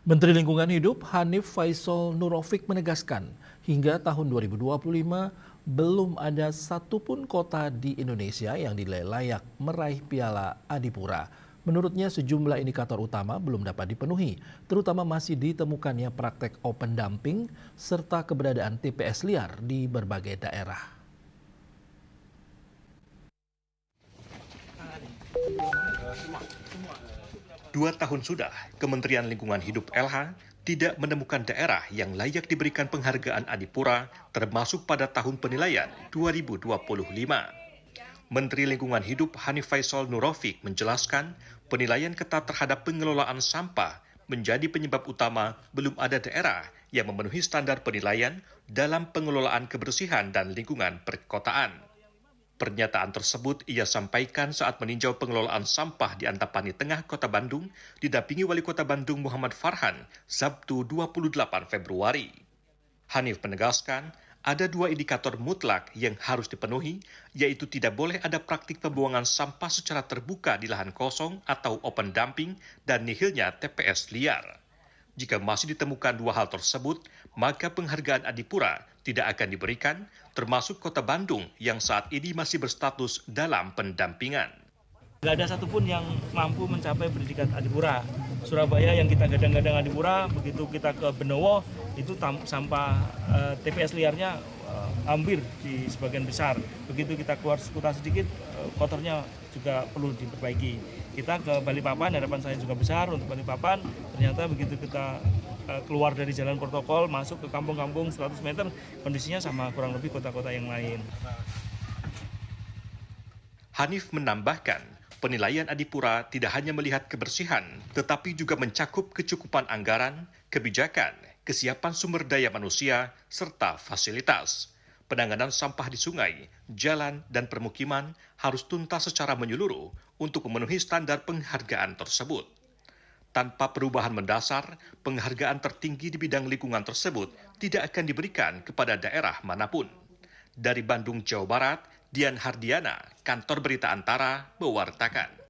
Menteri Lingkungan Hidup Hanif Faisal Nurofik menegaskan, hingga tahun 2025 belum ada satupun kota di Indonesia yang dinilai layak meraih Piala Adipura. Menurutnya sejumlah indikator utama belum dapat dipenuhi, terutama masih ditemukannya praktek open dumping serta keberadaan TPS liar di berbagai daerah. 2 tahun sudah, Kementerian Lingkungan Hidup (LH) tidak menemukan daerah yang layak diberikan penghargaan Adipura, termasuk pada tahun penilaian 2025. Menteri Lingkungan Hidup Hanif Faisal Nurofik menjelaskan, penilaian ketat terhadap pengelolaan sampah menjadi penyebab utama belum ada daerah yang memenuhi standar penilaian dalam pengelolaan kebersihan dan lingkungan perkotaan. Pernyataan tersebut ia sampaikan saat meninjau pengelolaan sampah di Antapani Tengah, Kota Bandung, didampingi Wali Kota Bandung Muhammad Farhan, Sabtu 28 Februari. Hanif menegaskan, ada 2 indikator mutlak yang harus dipenuhi, yaitu tidak boleh ada praktik pembuangan sampah secara terbuka di lahan kosong atau open dumping dan nihilnya TPS liar. Jika masih ditemukan 2 hal tersebut, maka penghargaan Adipura tidak akan diberikan, termasuk Kota Bandung yang saat ini masih berstatus dalam pendampingan. Nggak ada satupun yang mampu mencapai predikat Adipura. Surabaya yang kita gadang-gadang Adipura, begitu kita ke Benowo, itu sampah TPS liarnya hampir di sebagian besar. Begitu kita keluar kota sedikit, kotornya juga perlu diperbaiki. Kita ke Balikpapan, harapan saya juga besar untuk Balikpapan. Ternyata begitu kita keluar dari jalan protokol, masuk ke kampung-kampung 100 meter, kondisinya sama kurang lebih kota-kota yang lain. Hanif menambahkan, penilaian Adipura tidak hanya melihat kebersihan, tetapi juga mencakup kecukupan anggaran, kebijakan, kesiapan sumber daya manusia, serta fasilitas. Penanganan sampah di sungai, jalan, dan permukiman harus tuntas secara menyeluruh untuk memenuhi standar penghargaan tersebut. Tanpa perubahan mendasar, penghargaan tertinggi di bidang lingkungan tersebut tidak akan diberikan kepada daerah manapun. Dari Bandung, Jawa Barat, Dian Hardiana, Kantor Berita Antara, mewartakan.